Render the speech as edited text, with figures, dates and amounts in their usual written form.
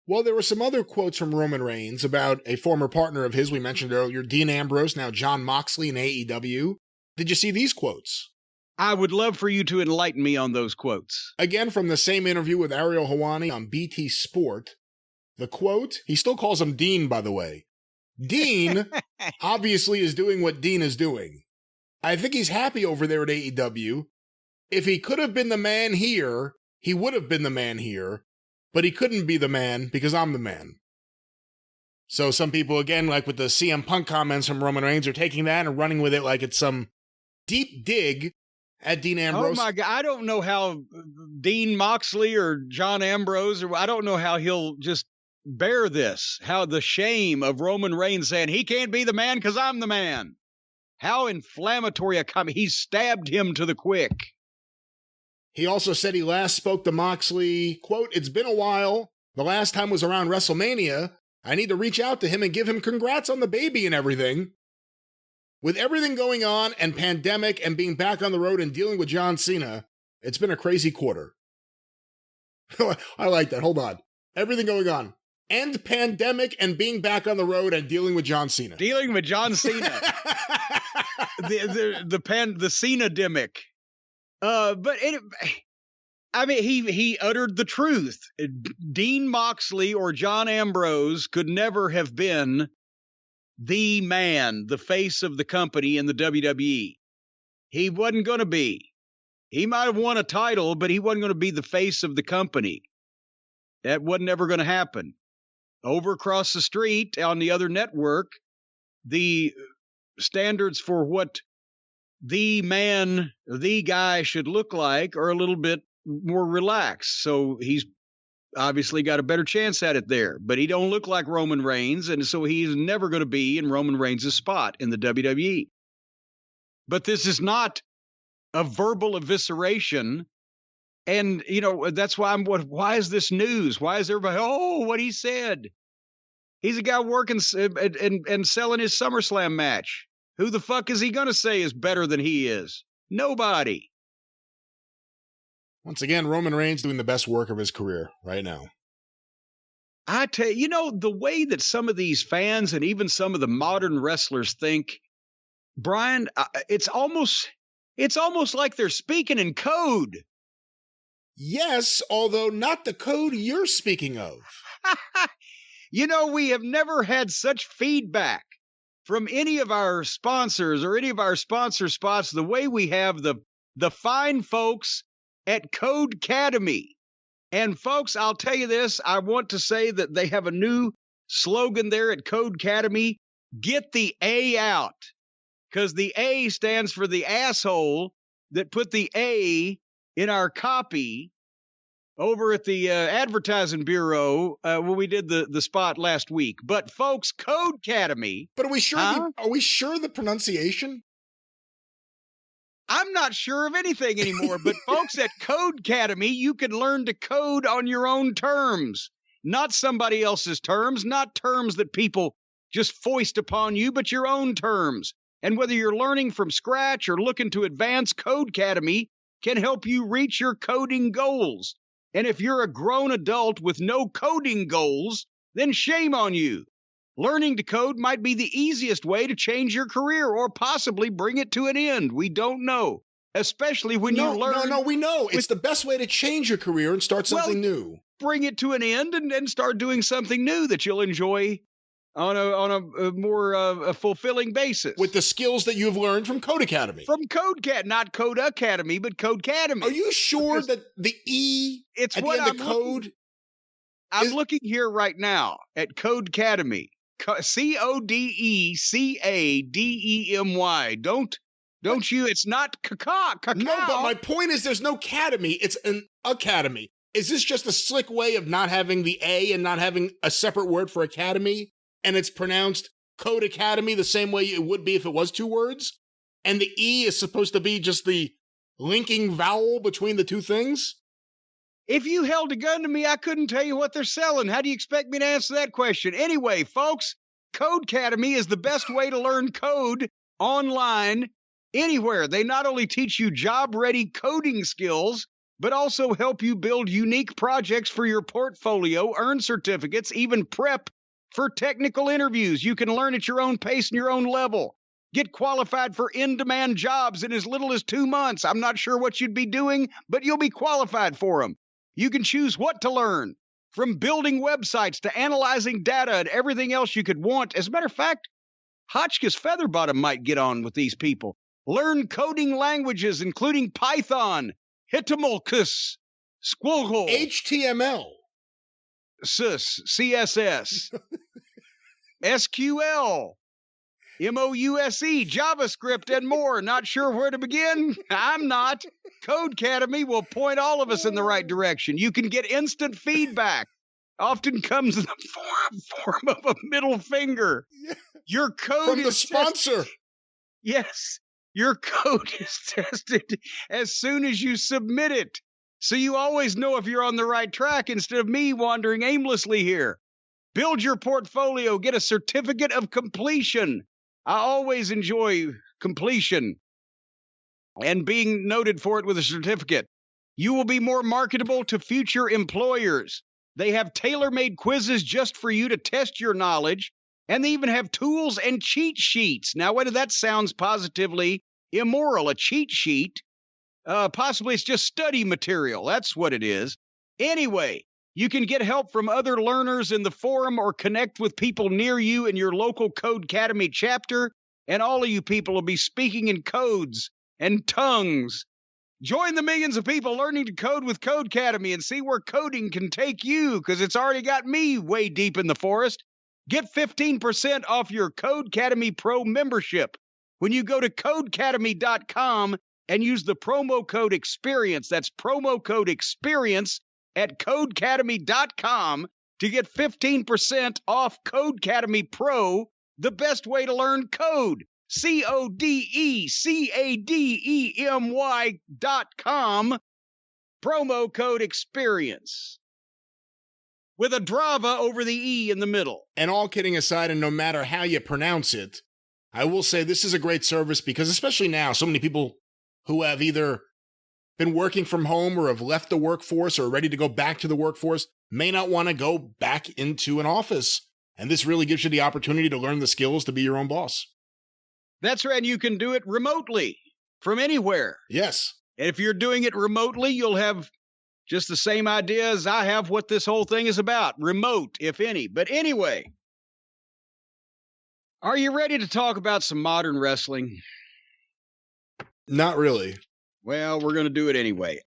Well, there were some other quotes from Roman Reigns about a former partner of his we mentioned earlier, Dean Ambrose, now Jon Moxley in AEW. Did you see these quotes? I would love for you to enlighten me on those quotes. Again, from the same interview with Ariel Helwani on BT Sport. The quote, he still calls him Dean, by the way. Dean obviously is doing what Dean is doing. I think he's happy over there at AEW. If he could have been the man here, he would have been the man here. But he couldn't be the man because I'm the man. So some people, again, like with the CM Punk comments from Roman Reigns, are taking that and running with it like it's some deep dig at Dean Ambrose. Oh, my God. I don't know how Dean Moxley or John Ambrose, or I don't know how he'll just bear this. How the shame of Roman Reigns saying, he can't be the man because I'm the man. How inflammatory a comment. He stabbed him to the quick. He also said he last spoke to Moxley, quote, it's been a while. The last time was around WrestleMania. I need to reach out to him and give him congrats on the baby and everything. With everything going on and pandemic and being back on the road and dealing with John Cena, it's been a crazy quarter. I like that. Hold on. Everything going on. And pandemic and being back on the road and dealing with John Cena. Dealing with John Cena. the Cena-demic. He uttered the truth. Dean Moxley or John Ambrose could never have been the man, the face of the company in the WWE. He wasn't going to be. He might have won a title, but he wasn't going to be the face of the company. That wasn't ever going to happen. Over across the street on the other network, the standards for what the man, the guy should look like are a little bit more relaxed. So he's obviously got a better chance at it there. But he don't look like Roman Reigns, and so he's never going to be in Roman Reigns' spot in the WWE. But this is not a verbal evisceration. And, you know, that's why why is this news? Why is everybody, what he said? He's a guy working and selling his SummerSlam match. Who the fuck is he going to say is better than he is? Nobody. Once again, Roman Reigns doing the best work of his career right now. I tell you, the way that some of these fans and even some of the modern wrestlers think, Brian, it's almost like they're speaking in code. Yes, although not the code you're speaking of. We have never had such feedback from any of our sponsors or any of our sponsor spots the way we have the fine folks at Code Academy. And folks, I'll tell you this, I want to say that they have a new slogan there at Code Academy, get the A out. Because the A stands for the asshole that put the A in our copy over at the advertising bureau when we did the spot last week. But folks, Code Academy. But are we sure? Are we sure the pronunciation? I'm not sure of anything anymore. But folks, at Code Academy, you can learn to code on your own terms, not somebody else's terms, not terms that people just foist upon you, but your own terms. And whether you're learning from scratch or looking to advance, Code Academy can help you reach your coding goals. And if you're a grown adult with no coding goals, then shame on you. Learning to code might be the easiest way to change your career or possibly bring it to an end. We don't know, especially when you learn. No, we know. It's the best way to change your career and start something new. Bring it to an end and start doing something new that you'll enjoy on a more fulfilling basis. With the skills that you've learned from Code Academy. From not Code Academy, but Code Academy. Are you sure that the E it's at the end of code? I'm looking here right now at Code Academy. CODECADEMY. Don't you? It's not cacao. No, but my point is there's no academy. It's an academy. Is this just a slick way of not having the A and not having a separate word for academy? And it's pronounced Code Academy the same way it would be if it was two words? And the E is supposed to be just the linking vowel between the two things? If you held a gun to me, I couldn't tell you what they're selling. How do you expect me to answer that question? Anyway, folks, Code Academy is the best way to learn code online anywhere. They not only teach you job-ready coding skills, but also help you build unique projects for your portfolio, earn certificates, even prep for technical interviews. You can learn at your own pace and your own level. Get qualified for in-demand jobs in as little as 2 months. I'm not sure what you'd be doing, but you'll be qualified for them. You can choose what to learn, from building websites to analyzing data and everything else you could want. As a matter of fact, Hotchkiss Featherbottom might get on with these people. Learn coding languages, including Python, Hitamulkus, Squiggle, HTML, CSS, SQL, MOUSE, JavaScript, and more. Not sure where to begin? I'm not. Codecademy will point all of us in the right direction. You can get instant feedback. Often comes in the form of a middle finger. Your code from the sponsor. Yes, your code is tested as soon as you submit it. So you always know if you're on the right track instead of me wandering aimlessly here. Build your portfolio. Get a certificate of completion. I always enjoy completion and being noted for it with a certificate. You will be more marketable to future employers. They have tailor-made quizzes just for you to test your knowledge, and they even have tools and cheat sheets. Now, whether that sounds positively immoral, a cheat sheet, possibly it's just study material. That's what it is. Anyway, you can get help from other learners in the forum or connect with people near you in your local Codecademy chapter, and all of you people will be speaking in codes and tongues. Join the millions of people learning to code with Codecademy and see where coding can take you, because it's already got me way deep in the forest. Get 15% off your Codecademy Pro membership when you go to codecademy.com and use the promo code EXPERIENCE. That's promo code EXPERIENCE at codecademy.com to get 15% off Codecademy Pro, the best way to learn code. CODECADEMY.com, promo code EXPERIENCE. With a drava over the E in the middle. And all kidding aside, and no matter how you pronounce it, I will say this is a great service because especially now, so many people who have either been working from home or have left the workforce or are ready to go back to the workforce may not want to go back into an office. And this really gives you the opportunity to learn the skills to be your own boss. That's right. And you can do it remotely from anywhere. Yes. And if you're doing it remotely, you'll have just the same idea as I have what this whole thing is about. Remote, if any. But anyway, are you ready to talk about some modern wrestling? Not really. Well, we're going to do it anyway.